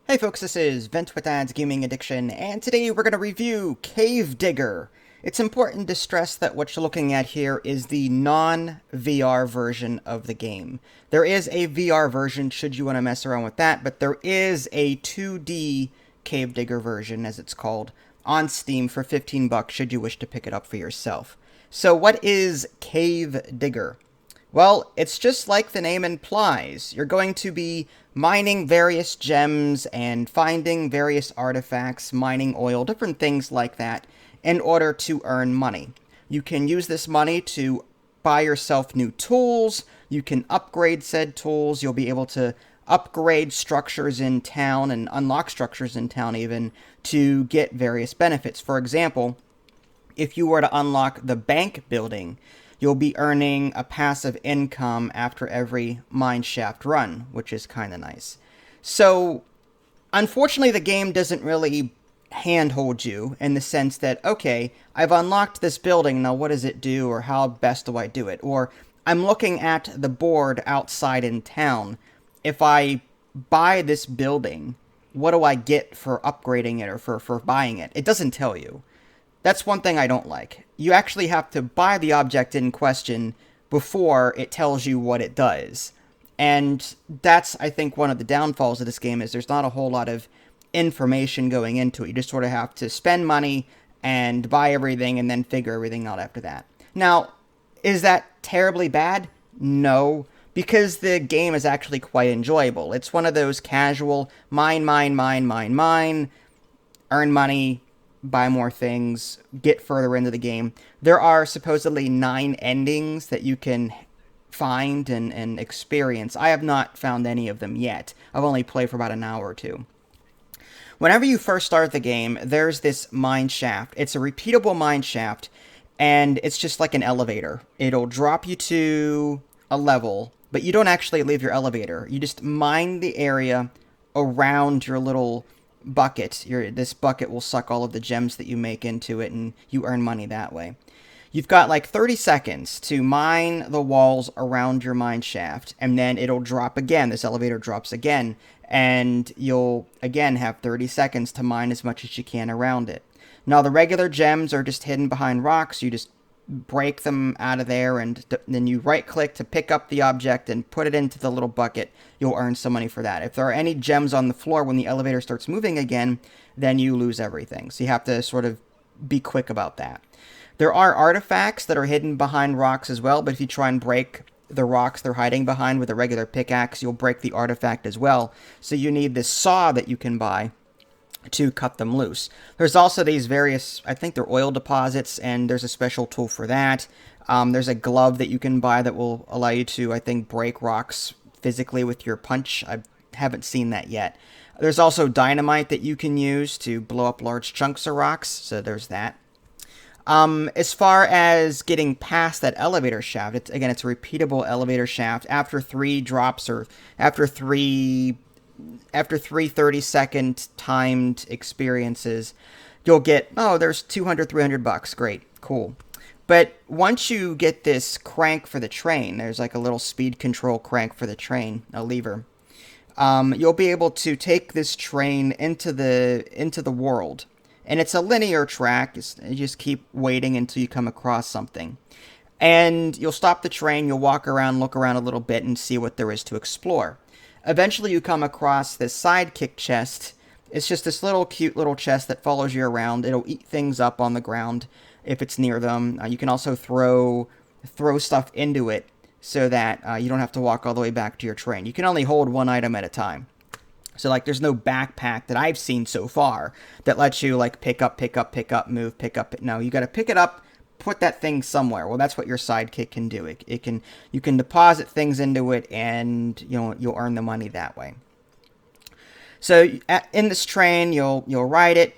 Hey folks, this is Vent with Ads Gaming Addiction, and today we're going to review Cave Digger. It's important to stress that what you're looking at here is the non-VR version of the game. There is a VR version should you want to mess around with that, but there is a 2D Cave Digger version, as it's called, on Steam for 15 bucks should you wish to pick it up for yourself. So what is Cave Digger? Well, it's just like the name implies. You're going to be mining various gems and finding various artifacts, mining oil, different things like that, in order to earn money. You can use this money to buy yourself new tools. You can upgrade said tools. You'll be able to upgrade structures in town and unlock structures in town even to get various benefits. For example, if you were to unlock the bank building, you'll be earning a passive income after every mineshaft run, which is kind of nice. So, unfortunately, the game doesn't really handhold you in the sense that, okay, I've unlocked this building, now what does it do, or how best do I do it? Or, I'm looking at the board outside in town. If I buy this building, what do I get for upgrading it or for buying it? It doesn't tell you. That's one thing I don't like. You actually have to buy the object in question before it tells you what it does. And that's, I think, one of the downfalls of this game is there's not a whole lot of information going into it. You just sort of have to spend money and buy everything and then figure everything out after that. Now, is that terribly bad? No, because the game is actually quite enjoyable. It's one of those casual mine, earn money, buy more things, get further into the game. There are supposedly 9 endings that you can find and experience. I have not found any of them yet. I've only played for about an hour or two. Whenever you first start the game, there's this mine shaft. It's a repeatable mine shaft, and it's just like an elevator. It'll drop you to a level, but you don't actually leave your elevator. You just mine the area around your little bucket. This bucket will suck all of the gems that you make into it, and you earn money that way. You've got like 30 seconds to mine the walls around your mine shaft, and then it'll drop again. This elevator drops again, and you'll again have 30 seconds to mine as much as you can around it. Now, the regular gems are just hidden behind rocks. You just break them out of there, and then you right-click to pick up the object and put it into the little bucket. You'll earn some money for that. If there are any gems on the floor when the elevator starts moving again, then you lose everything. So you have to sort of be quick about that. There are artifacts that are hidden behind rocks as well, but if you try and break the rocks they're hiding behind with a regular pickaxe, you'll break the artifact as well. So you need this saw that you can buy to cut them loose. There's also these various, I think they're oil deposits, and there's a special tool for that. There's a glove that you can buy that will allow you to, I think, break rocks physically with your punch. I haven't seen that yet. There's also dynamite that you can use to blow up large chunks of rocks, so there's that. As far as getting past that elevator shaft, it's a repeatable elevator shaft. After 3 drops, or after three 30-second timed experiences, you'll get, oh, there's 200, 300 bucks. Great, cool. But once you get this crank for the train, there's like a little speed control crank for the train, a lever. You'll be able to take this train into the world. And it's a linear track. You just keep waiting until you come across something. And you'll stop the train, you'll walk around, look around a little bit, and see what there is to explore. Eventually you come across this Sidekick Chest. It's just this little cute little chest that follows you around. It'll eat things up on the ground if it's near them. You can also throw stuff into it so that you don't have to walk all the way back to your train. You can only hold one item at a time. So, like, there's no backpack that I've seen so far that lets you, like, pick up, move, pick up. No, you got to pick it up, put that thing somewhere. Well, that's what your sidekick can do. You can deposit things into it, and you'll earn the money that way. So, in this train, you'll ride it.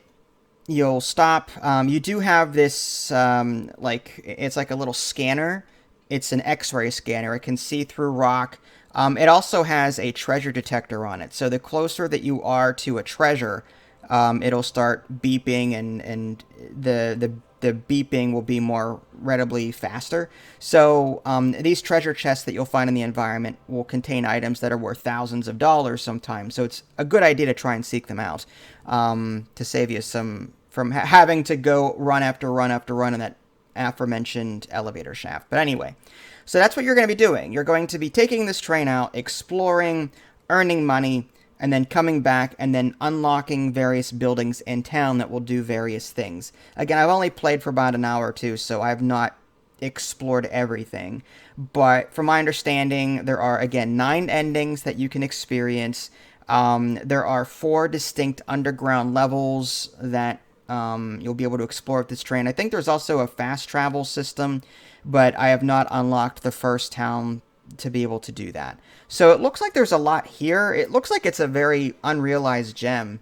You'll stop. You do have this, it's like a little scanner. It's an X-ray scanner. It can see through rock. It also has a treasure detector on it. So the closer that you are to a treasure, it'll start beeping, and the beeping will be more readily faster. So these treasure chests that you'll find in the environment will contain items that are worth thousands of dollars sometimes. So it's a good idea to try and seek them out, to save you some from having to go run after run after run in that aforementioned elevator shaft. But anyway, so that's what you're going to be doing. You're going to be taking this train out, exploring, earning money, and then coming back and then unlocking various buildings in town that will do various things. Again, I've only played for about an hour or two, so I've not explored everything. But from my understanding, there are, again, 9 endings that you can experience. There are 4 distinct underground levels that you'll be able to explore with this train. I think there's also a fast travel system, but I have not unlocked the first town to be able to do that. So it looks like there's a lot here. It looks like it's a very unrealized gem.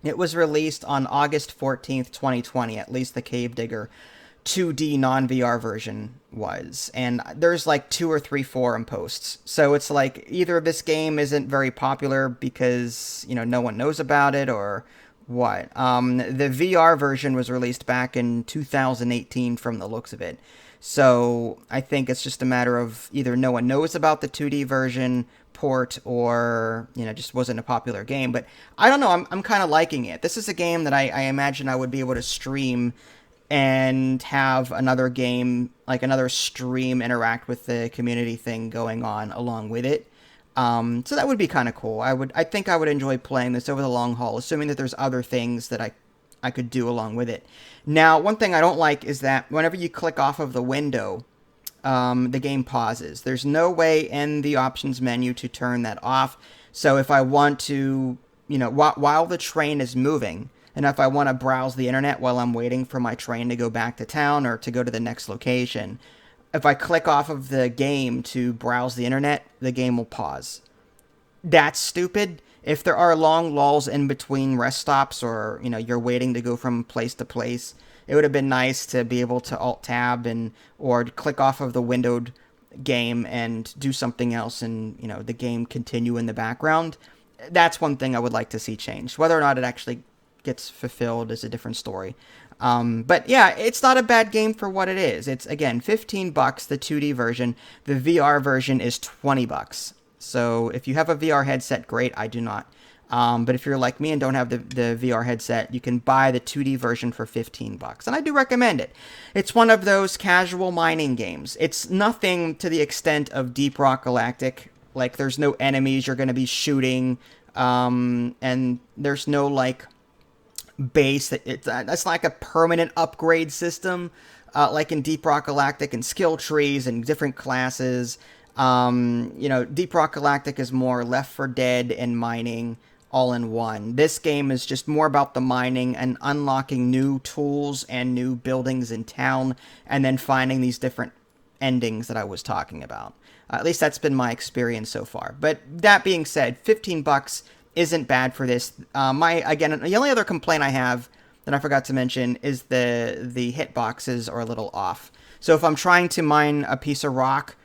It was released on August 14th, 2020, at least the Cave Digger 2D non-VR version was. And there's like 2 or 3 forum posts. So it's like either this game isn't very popular because, you know, no one knows about it, or what. The VR version was released back in 2018 from the looks of it. So I think it's just a matter of either no one knows about the 2D version port, or, you know, just wasn't a popular game. But I don't know, I'm kind of liking it. This is a game that I imagine I would be able to stream and have another game, like another stream, interact with the community thing going on along with it. So that would be kind of cool. I think I would enjoy playing this over the long haul, assuming that there's other things that I could do along with it. Now, one thing I don't like is that whenever you click off of the window, the game pauses. There's no way in the options menu to turn that off. So if I want to, you know, while the train is moving, and if I want to browse the internet while I'm waiting for my train to go back to town or to go to the next location, if I click off of the game to browse the internet, the game will pause. That's stupid. If there are long lulls in between rest stops, or, you know, you're waiting to go from place to place, it would have been nice to be able to Alt-Tab or click off of the windowed game and do something else, and, you know, the game continue in the background. That's one thing I would like to see changed. Whether or not it actually gets fulfilled is a different story. But yeah, it's not a bad game for what it is. It's, again, $15, the 2D version. The VR version is $20. So if you have a VR headset, great. I do not. But if you're like me and don't have the VR headset, you can buy the 2D version for $15. And I do recommend it. It's one of those casual mining games. It's nothing to the extent of Deep Rock Galactic. Like, there's no enemies you're going to be shooting. And there's no, like, base. That's like a permanent upgrade system. Like in Deep Rock Galactic, and skill trees and different classes. You know, Deep Rock Galactic is more Left 4 Dead and mining all in one. This game is just more about the mining and unlocking new tools and new buildings in town, and then finding these different endings that I was talking about. At least that's been my experience so far. But that being said, $15 isn't bad for this. Again, the only other complaint I have that I forgot to mention is the hitboxes are a little off. So if I'm trying to mine a piece of rock,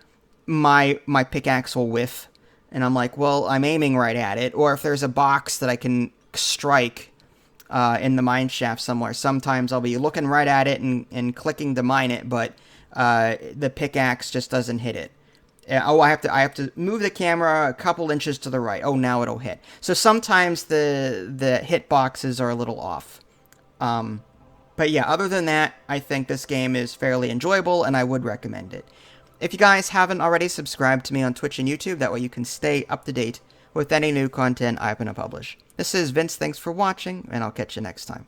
my pickaxe will whiff, and I'm like, well, I'm aiming right at it. Or if there's a box that I can strike in the mine shaft somewhere, sometimes I'll be looking right at it and clicking to mine it, but the pickaxe just doesn't hit it. Oh, I have to move the camera a couple inches to the right. Oh, now it'll hit. So sometimes the hit boxes are a little off. But yeah, other than that, I think this game is fairly enjoyable, and I would recommend it. If you guys haven't already, subscribed to me on Twitch and YouTube. That way you can stay up to date with any new content I'm going to publish. This is Vince. Thanks for watching, and I'll catch you next time.